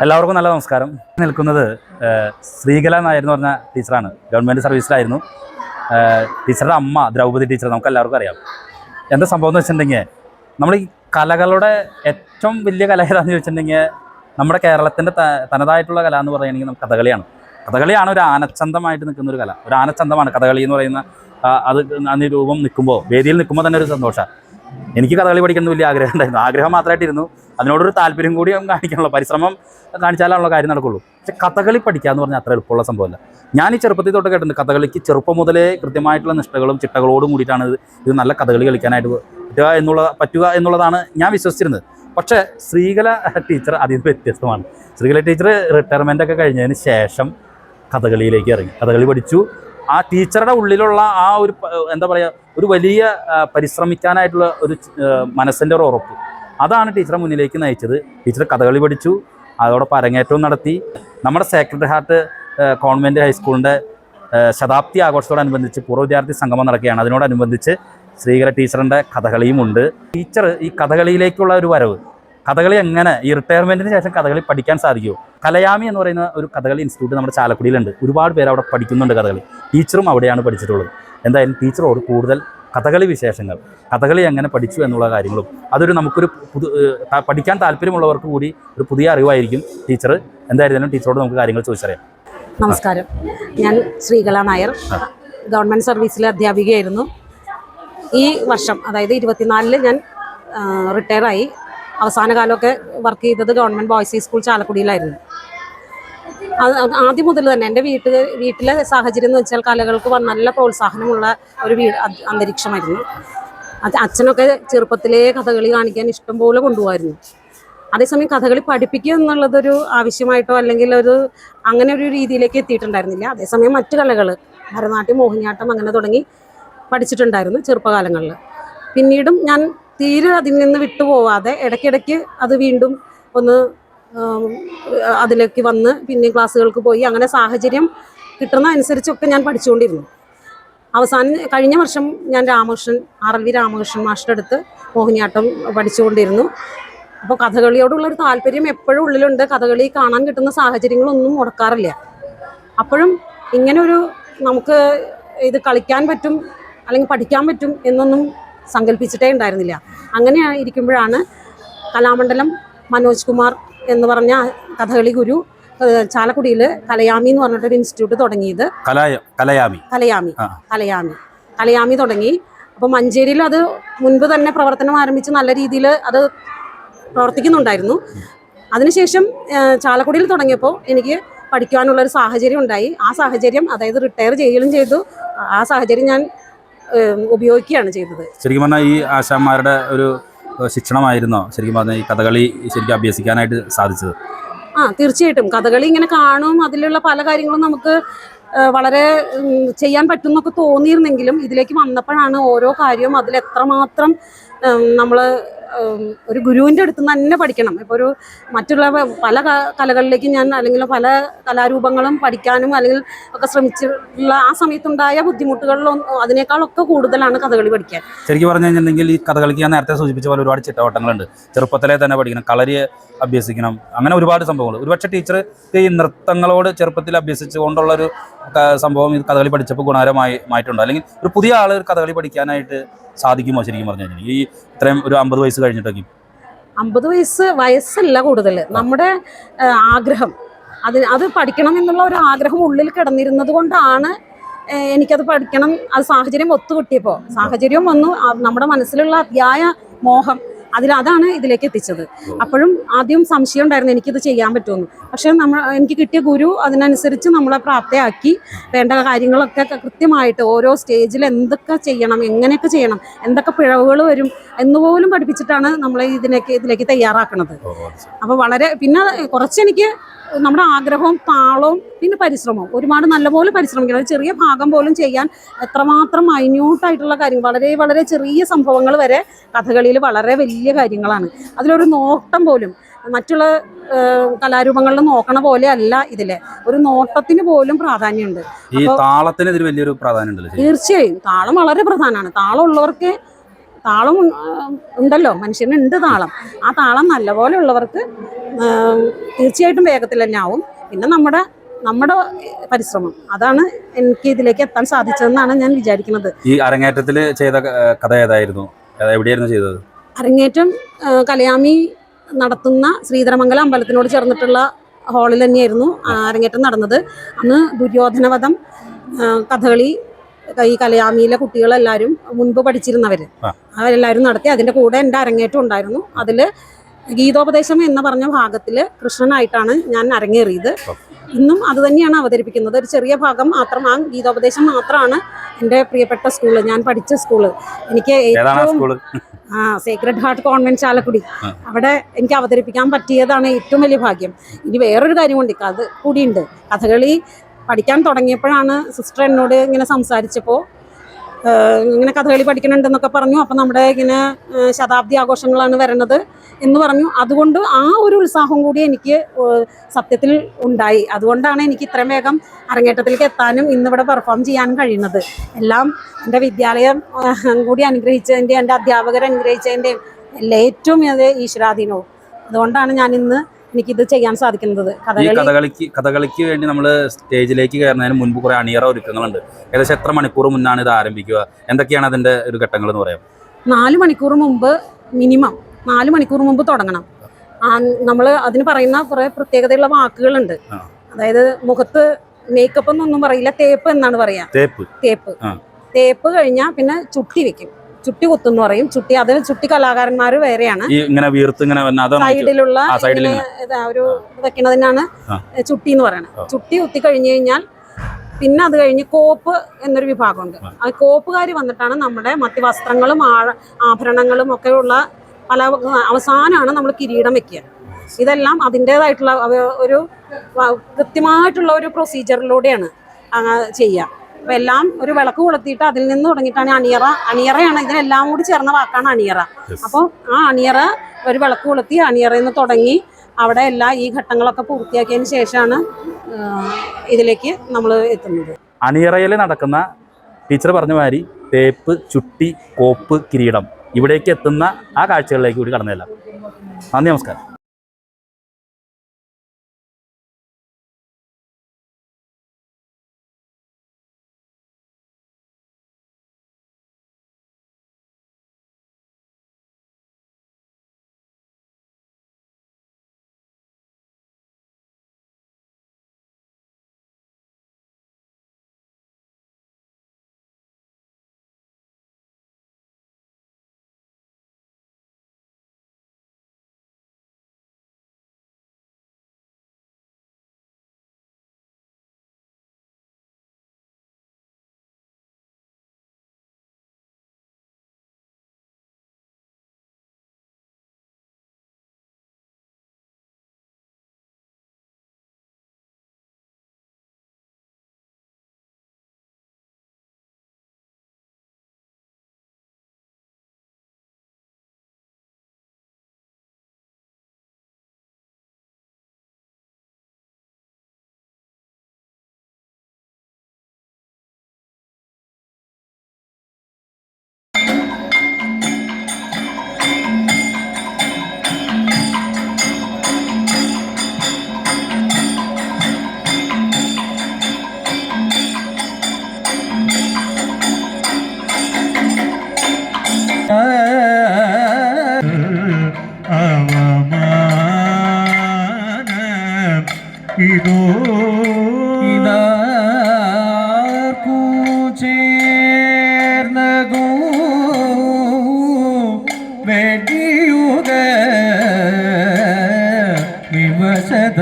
എല്ലാവർക്കും നല്ല നമസ്കാരം. നിൽക്കുന്നത് ശ്രീകല നായർ എന്ന് പറഞ്ഞ ടീച്ചറാണ്. ഗവൺമെൻറ് സർവീസിലായിരുന്നു. ടീച്ചറുടെ അമ്മ ദ്രൗപദി ടീച്ചർ നമുക്ക് എല്ലാവർക്കും അറിയാം. എന്താ സംഭവം എന്ന് വെച്ചിട്ടുണ്ടെങ്കിൽ, നമ്മൾ ഈ കലകളുടെ ഏറ്റവും വലിയ കല ഏതാണെന്ന് ചോദിച്ചിട്ടുണ്ടെങ്കിൽ, നമ്മുടെ കേരളത്തിൻ്റെ തനതായിട്ടുള്ള കല എന്ന് പറയുകയാണെങ്കിൽ നമുക്ക് കഥകളിയാണ്. കഥകളിയാണ് ഒരു ആനച്ചന്തമായിട്ട് നിൽക്കുന്ന ഒരു കല. ഒരു ആനച്ചന്തമാണ് കഥകളി എന്ന് പറയുന്ന. അത് അന്ന് രൂപം നിൽക്കുമ്പോൾ, വേദിയിൽ നിൽക്കുമ്പോൾ തന്നെ ഒരു സന്തോഷമാണ്. എനിക്ക് കഥകളി പഠിക്കുന്ന വലിയ ആഗ്രഹം ഉണ്ടായിരുന്നു. ആഗ്രഹം മാത്രമായിട്ടിരുന്നു, അതിനോടൊരു താല്പര്യം കൂടി കാണിക്കാനുള്ള പരിശ്രമം കാണിച്ചാലുള്ള കാര്യം നടക്കുള്ളൂ. പക്ഷെ കഥകളി പഠിക്കുക എന്ന് പറഞ്ഞാൽ അത്ര എളുപ്പമുള്ള സംഭവമല്ല. ഞാൻ ഈ ചെറുപ്പത്തിൽ തൊട്ട് കേട്ടിട്ടുണ്ട്, കഥകളിക്ക് ചെറുപ്പം മുതലേ കൃത്യമായിട്ടുള്ള നിഷ്ഠകളും ചിട്ടകളോടും കൂടിയിട്ടാണ് ഇത് നല്ല കഥകളി കളിക്കാനായിട്ട് പറ്റുക എന്നുള്ളതാണ് ഞാൻ വിശ്വസിച്ചിരുന്നത്. പക്ഷേ ശ്രീകല ടീച്ചർ അതിൽ വ്യത്യസ്തമാണ്. ശ്രീകല ടീച്ചർ റിട്ടയർമെൻ്റ് ഒക്കെ കഴിഞ്ഞതിന് ശേഷം കഥകളിയിലേക്ക് ഇറങ്ങി, കഥകളി പഠിച്ചു. ആ ടീച്ചറുടെ ഉള്ളിലുള്ള ആ ഒരു എന്താ പറയുക, ഒരു വലിയ പരിശ്രമിക്കാനായിട്ടുള്ള ഒരു മനസ്സിൻ്റെ ഒരു ഉറപ്പ്, അതാണ് ടീച്ചറെ മുന്നിലേക്ക് നയിച്ചത്. ടീച്ചർ കഥകളി പഠിച്ചു, അതോടൊപ്പം അരങ്ങേറ്റവും നടത്തി. നമ്മുടെ സേക്രഡ് ഹാർട്ട് കോൺവെൻറ്റ് ഹൈസ്കൂളിൻ്റെ ശതാബ്ദി ആഘോഷത്തോടനുബന്ധിച്ച് പൂർവ്വ വിദ്യാർത്ഥി സംഗമം നടക്കുകയാണ്. അതിനോടനുബന്ധിച്ച് ശ്രീകല ടീച്ചറിൻ്റെ കഥകളിയുമുണ്ട്. ടീച്ചർ ഈ കഥകളിയിലേക്കുള്ള ഒരു വരവ്, കഥകളി എങ്ങനെ ഈ റിട്ടയർമെൻറ്റിന് ശേഷം കഥകളി പഠിക്കാൻ സാധിക്കുമോ? കലയാമി എന്ന് പറയുന്ന ഒരു കഥകളി ഇൻസ്റ്റിറ്റ്യൂട്ട് നമ്മുടെ ചാലക്കുടിയിലുണ്ട്. ഒരുപാട് പേര് അവിടെ പഠിക്കുന്നുണ്ട് കഥകളി. ടീച്ചറും അവിടെയാണ് പഠിച്ചിട്ടുള്ളത്. എന്തായാലും ടീച്ചറോട് കൂടുതൽ കഥകളി വിശേഷങ്ങൾ, കഥകളി എങ്ങനെ പഠിച്ചു എന്നുള്ള കാര്യങ്ങളും, അതൊരു നമുക്കൊരു പഠിക്കാൻ താല്പര്യമുള്ളവർക്ക് കൂടി ഒരു പുതിയ അറിവായിരിക്കും. ടീച്ചർ എന്തായിരുന്നാലും ടീച്ചറോട് നമുക്ക് കാര്യങ്ങൾ ചോദിച്ചറിയാം. നമസ്കാരം, ഞാൻ ശ്രീകല നായർ, ഗവൺമെൻറ് സർവീസിലെ അധ്യാപികയായിരുന്നു. ഈ വർഷം, അതായത് 24 ഞാൻ റിട്ടയറായി. അവസാന കാലമൊക്കെ വർക്ക് ചെയ്തത് ഗവൺമെൻറ് ബോയ്സ് ഹൈസ്കൂൾ ചാലക്കുടിയിലായിരുന്നു. ആദ്യം മുതൽ തന്നെ എൻ്റെ വീട്ടിലെ സാഹചര്യം എന്ന് വെച്ചാൽ കലകൾക്ക് നല്ല പ്രോത്സാഹനമുള്ള ഒരു അന്തരീക്ഷമായിരുന്നു. അച്ഛനൊക്കെ ചെറുപ്പത്തിലേ കഥകളി കാണിക്കാൻ ഇഷ്ടംപോലെ കൊണ്ടുപോകായിരുന്നു. അതേസമയം കഥകളി പഠിപ്പിക്കുക എന്നുള്ളതൊരു ആവശ്യമായിട്ടോ അല്ലെങ്കിൽ അങ്ങനെ ഒരു രീതിയിലേക്ക് എത്തിയിട്ടുണ്ടായിരുന്നില്ല. അതേസമയം മറ്റു കലകൾ, ഭരതനാട്യം, മോഹിനിയാട്ടം അങ്ങനെ തുടങ്ങി പഠിച്ചിട്ടുണ്ടായിരുന്നു ചെറുപ്പകാലങ്ങളിൽ. പിന്നീടും ഞാൻ തീരെ അതിൽ നിന്ന് വിട്ടുപോവാതെ ഇടയ്ക്കിടയ്ക്ക് അത് വീണ്ടും ഒന്ന് അതിലേക്ക് വന്ന് പിന്നെ ക്ലാസ്സുകൾക്ക് പോയി, അങ്ങനെ സാഹചര്യം കിട്ടുന്ന അനുസരിച്ചൊക്കെ ഞാൻ പഠിച്ചുകൊണ്ടിരുന്നു. കഴിഞ്ഞ വർഷം ഞാൻ RLV രാമകൃഷ്ണൻ മാസ്റ്റർ അടുത്ത് മോഹിനിയാട്ടം പഠിച്ചുകൊണ്ടിരുന്നു. അപ്പോൾ കഥകളിയോടുള്ളൊരു താല്പര്യം എപ്പോഴും ഉള്ളിലുണ്ട്. കഥകളി കാണാൻ കിട്ടുന്ന സാഹചര്യങ്ങളൊന്നും മുടക്കാറില്ല. അപ്പോഴും ഇങ്ങനെ നമുക്ക് ഇത് കളിക്കാൻ പറ്റും അല്ലെങ്കിൽ പഠിക്കാൻ പറ്റും എന്നൊന്നും സങ്കല്പിച്ചിട്ടേ ഉണ്ടായിരുന്നില്ല. അങ്ങനെ ഇരിക്കുമ്പോഴാണ് കലാമണ്ഡലം മനോജ് കുമാർ എന്ന് പറഞ്ഞ കഥകളി ഗുരു ചാലക്കുടിയിൽ കലയാമി എന്ന് പറഞ്ഞിട്ടൊരു ഇൻസ്റ്റിറ്റ്യൂട്ട് തുടങ്ങിയത്. കലയാമി തുടങ്ങി. അപ്പോൾ മഞ്ചേരിയിൽ അത് മുൻപ് തന്നെ പ്രവർത്തനം ആരംഭിച്ച് നല്ല രീതിയിൽ അത് പ്രവർത്തിക്കുന്നുണ്ടായിരുന്നു. അതിനുശേഷം ചാലക്കുടിയിൽ തുടങ്ങിയപ്പോൾ എനിക്ക് പഠിക്കുവാനുള്ളൊരു സാഹചര്യം ഉണ്ടായി. ആ സാഹചര്യം, അതായത് റിട്ടയർ ചെയ്യുകയും ചെയ്തു, ആ സാഹചര്യം ഞാൻ ഉപയോഗിക്കുകയാണ് ചെയ്തത്. ശരിക്കും പറഞ്ഞാൽ ഈ ആശാന്മാരുടെ ഒരു ശിക്ഷണമായിരുന്നോ ശരിക്കും പറഞ്ഞാൽ ഈ കഥകളി ശരിക്കും അഭ്യസിക്കാനായിട്ട് സാധിച്ചത്? തീർച്ചയായിട്ടും. കഥകളി ഇങ്ങനെ കാണും, അതിലുള്ള പല കാര്യങ്ങളും നമുക്ക് വളരെ ചെയ്യാൻ പറ്റുമെന്നൊക്കെ തോന്നിയിരുന്നെങ്കിലും ഇതിലേക്ക് വന്നപ്പോഴാണ് ഓരോ കാര്യവും അതിൽ എത്രമാത്രം നമ്മൾ ഒരു ഗുരുവിൻ്റെ അടുത്ത് നിന്ന് തന്നെ പഠിക്കണം. ഇപ്പോൾ മറ്റുള്ള പല കലകളിലേക്ക് ഞാൻ അല്ലെങ്കിൽ പല കലാരൂപങ്ങളും പഠിക്കാനും അല്ലെങ്കിൽ ഒക്കെ ശ്രമിച്ചിട്ടുള്ള ആ സമയത്തുണ്ടായ ബുദ്ധിമുട്ടുകളിലൊന്നും അതിനേക്കാളൊക്കെ കൂടുതലാണ് കഥകളി പഠിക്കാൻ. ശരിക്കും പറഞ്ഞു കഴിഞ്ഞിട്ടുണ്ടെങ്കിൽ ഈ കഥകളിക്ക് ഞാൻ നേരത്തെ സൂചിപ്പിച്ച പോലെ ഒരുപാട് ചിട്ടവട്ടങ്ങളുണ്ട്. ചെറുപ്പത്തിലെ തന്നെ പഠിക്കണം, കളരിയെ അഭ്യസിക്കണം, അങ്ങനെ ഒരുപാട് സംഭവങ്ങൾ. ഒരുപക്ഷെ ടീച്ചർ ഈ നൃത്തങ്ങളോട് ചെറുപ്പത്തിൽ അഭ്യസിച്ചുകൊണ്ടുള്ളൊരു സംഭവം ഇത് കഥകളി പഠിച്ചപ്പോൾ ഗുണകരമായിട്ടുണ്ട്. അല്ലെങ്കിൽ ഒരു പുതിയ ആൾ കഥകളി പഠിക്കാനായിട്ട് സാധിക്കുമോ ശരിക്കും പറഞ്ഞു കഴിഞ്ഞാൽ ഈ ഇത്രയും ഒരു 50 വയസ്സ് കഴിഞ്ഞിട്ടൊക്കെ? 50 വയസ്സല്ല കൂടുതൽ, നമ്മുടെ ആഗ്രഹം, അത് പഠിക്കണം എന്നുള്ള ഒരു ആഗ്രഹം ഉള്ളിൽ കിടന്നിരുന്നത് കൊണ്ടാണ് എനിക്കത് പഠിക്കണം. അത് സാഹചര്യം ഒത്തുകിട്ടിയപ്പോൾ, സാഹചര്യം വന്നു, നമ്മുടെ മനസ്സിലുള്ള അതിയായ മോഹം അതാണ് ഇതിലേക്ക് എത്തിച്ചത്. അപ്പോഴും ആദ്യം സംശയം ഉണ്ടായിരുന്നു എനിക്കിത് ചെയ്യാൻ പറ്റുമെന്ന്. പക്ഷേ എനിക്ക് കിട്ടിയ ഗുരു അതിനനുസരിച്ച് നമ്മളെ പ്രാപ്തയാക്കി. വേണ്ട കാര്യങ്ങളൊക്കെ കൃത്യമായിട്ട് ഓരോ സ്റ്റേജിൽ എന്തൊക്കെ ചെയ്യണം, എങ്ങനെയൊക്കെ ചെയ്യണം, എന്തൊക്കെ പിഴവുകൾ വരും എന്നുപോലും പഠിപ്പിച്ചിട്ടാണ് നമ്മളെ ഇതിലേക്ക് തയ്യാറാക്കുന്നത്. അപ്പോൾ പിന്നെ കുറച്ചെനിക്ക് നമ്മുടെ ആഗ്രഹവും താളവും പിന്നെ പരിശ്രമവും, ഒരുപാട് നല്ലപോലെ പരിശ്രമിക്കണം. ഒരു ചെറിയ ഭാഗം പോലും ചെയ്യാൻ എത്രമാത്രം മൈന്യൂട്ടായിട്ടുള്ള കാര്യങ്ങൾ, വളരെ വളരെ ചെറിയ സംഭവങ്ങൾ വരെ കഥകളിയിൽ വളരെ വലിയ കാര്യങ്ങളാണ്. അതിലൊരു നോട്ടം പോലും മറ്റുള്ള കലാരൂപങ്ങളിൽ നോക്കണ പോലെ അല്ല ഇതിലെ. ഒരു നോട്ടത്തിന് പോലും പ്രാധാന്യമുണ്ട്. ഈ താളത്തിന് ഇതിൽ വലിയൊരു പ്രാധാന്യമുണ്ട്. തീർച്ചയായും താളം വളരെ പ്രധാനമാണ്. താളം ഉള്ളവർക്ക്, താളം ഉണ്ടല്ലോ, മനുഷ്യനുണ്ട് താളം. ആ താളം നല്ലപോലെ ഉള്ളവർക്ക് തീർച്ചയായിട്ടും വേഗത്തിൽ തന്നെ ആവും. പിന്നെ നമ്മുടെ നമ്മുടെ പരിശ്രമം അതാണ് എനിക്ക് ഇതിലേക്ക് എത്താൻ സാധിച്ചതെന്നാണ് ഞാൻ വിചാരിക്കുന്നത്. ഈ അരങ്ങേറ്റത്തിൽ ചെയ്ത കഥ ഏതായിരുന്നു, എവിടെയായിരുന്നു ചെയ്തത്? അരങ്ങേറ്റം കലയാമി നടത്തുന്ന ശ്രീധരമംഗലം അമ്പലത്തിനോട് ചേർന്നിട്ടുള്ള ഹാളിൽ തന്നെയായിരുന്നു അരങ്ങേറ്റം നടന്നത്. അന്ന് ദുര്യോധനവധം, കഥകളി, ഈ കലയാമിയിലെ കുട്ടികളെല്ലാവരും മുൻപ് പഠിച്ചിരുന്നവർ അവരെല്ലാവരും നടത്തി. അതിൻ്റെ കൂടെ എൻ്റെ അരങ്ങേറ്റം ഉണ്ടായിരുന്നു. അതിൽ ഗീതോപദേശം എന്ന് പറഞ്ഞ ഭാഗത്തിൽ കൃഷ്ണനായിട്ടാണ് ഞാൻ അരങ്ങേറിയത്. ഇന്നും അത് തന്നെയാണ് അവതരിപ്പിക്കുന്നത്. ഒരു ചെറിയ ഭാഗം മാത്രം, ആ ഗീതോപദേശം മാത്രമാണ് എൻ്റെ പ്രിയപ്പെട്ട സ്കൂള്, ഞാൻ പഠിച്ച സ്കൂള്. എനിക്ക് ഏറ്റവും സേക്രഡ് ഹാർട്ട് കോൺവെന്റ് ചാലക്കുടി, അവിടെ എനിക്ക് അവതരിപ്പിക്കാൻ പറ്റിയതാണ് ഏറ്റവും വലിയ ഭാഗ്യം. ഇനി വേറൊരു കാര്യമുണ്ട്, അത് കൂടിയുണ്ട്. കഥകളി പഠിക്കാൻ തുടങ്ങിയപ്പോഴാണ് സിസ്റ്റർ എന്നോട് ഇങ്ങനെ സംസാരിച്ചപ്പോൾ ഇങ്ങനെ കഥകളി പഠിക്കണുണ്ടെന്നൊക്കെ പറഞ്ഞു. അപ്പം നമ്മുടെ ഇങ്ങനെ ശതാബ്ദി ആഘോഷങ്ങളാണ് വരണത് എന്ന് പറഞ്ഞു. അതുകൊണ്ട് ആ ഒരു ഉത്സാഹം കൂടി എനിക്ക് സത്യത്തിൽ ഉണ്ടായി. അതുകൊണ്ടാണ് എനിക്ക് ഇത്രയും വേഗം അരങ്ങേറ്റത്തിലേക്ക് എത്താനും ഇന്നിവിടെ പെർഫോം ചെയ്യാനും കഴിയുന്നത്. എല്ലാം എൻ്റെ വിദ്യാലയം കൂടി അനുഗ്രഹിച്ചതിൻ്റെ, എൻ്റെ അധ്യാപകർ അനുഗ്രഹിച്ചതിൻ്റെയും എല്ലാം ഏറ്റവും അത് ഈശ്വരാധീനവും. അതുകൊണ്ടാണ് ഞാനിന്ന് എനിക്കിത് ചെയ്യാൻ സാധിക്കുന്നത്. കഥകളിക്ക് വേണ്ടി നമ്മൾ സ്റ്റേജിലേക്ക് കയറുന്നതിന് മുൻപ് കുറെ അണിയറ ഒരുക്കങ്ങളുണ്ട്. ഏകദേശം എത്ര മണിക്കൂർ മുന്നാണ് ഇത് ആരംഭിക്കുക? എന്തൊക്കെയാണ് അതിന്റെ ഒരു ഘട്ടങ്ങൾ എന്ന് പറയാം? 4 മണിക്കൂർ മുമ്പ്, മിനിമം 4 മണിക്കൂർ മുമ്പ് തുടങ്ങണം. നമ്മൾ അതിന് പറയുന്ന കുറെ പ്രത്യേകതയുള്ള വാക്കുകളുണ്ട്. അതായത് മുഖത്ത് മേക്കപ്പ് എന്നൊന്നും പറയില്ല, തേപ്പ് എന്നാണ് പറയാ. തേപ്പ് കഴിഞ്ഞാൽ പിന്നെ ചുട്ടി വെക്കും, ചുട്ടി കുത്തുന്ന് പറയും. ചുട്ടി കലാകാരന്മാർ വേറെയാണ്. സൈഡിലുള്ള ഒരു വെക്കണതിനാണ് ചുട്ടി എന്ന് പറയുന്നത്. ചുട്ടി കുത്തി കഴിഞ്ഞു കഴിഞ്ഞാൽ പിന്നെ അത് കഴിഞ്ഞ് കോപ്പ് എന്നൊരു വിഭാഗമുണ്ട്. ആ കോപ്പുകാർ വന്നിട്ടാണ് നമ്മുടെ മറ്റ് വസ്ത്രങ്ങളും ആഭരണങ്ങളും ഒക്കെ ഉള്ള പല അവസാനമാണ് നമ്മൾ കിരീടം വെക്കുക. ഇതെല്ലാം അതിൻ്റേതായിട്ടുള്ള ഒരു കൃത്യമായിട്ടുള്ള ഒരു പ്രൊസീജിയറിലൂടെയാണ് ചെയ്യുക. അപ്പം എല്ലാം ഒരു വിളക്ക് കൊളുത്തിയിട്ട് അതിൽ നിന്ന് തുടങ്ങിയിട്ടാണ് അണിയറയാണ്. ഇതിനെല്ലാം കൂടി ചേർന്ന വാക്കാണ് അണിയറ. അപ്പോൾ ആ അണിയറ ഒരു വിളക്ക് കൊളുത്തി അണിയറയിൽ നിന്ന് തുടങ്ങി അവിടെ ഈ ഘട്ടങ്ങളൊക്കെ പൂർത്തിയാക്കിയതിന് ശേഷമാണ് ഇതിലേക്ക് നമ്മൾ എത്തുന്നത്. അണിയറയിൽ നടക്കുന്ന ടീച്ചർ പറഞ്ഞ മാതിരി തേപ്പ്, ചുട്ടി, കോപ്പ്, കിരീടം, ഇവിടേക്ക് എത്തുന്ന ആ കാഴ്ചകളിലേക്ക് കൂടി കടന്നില്ല. നന്ദി, നമസ്കാരം. വെടിയുക വിവശത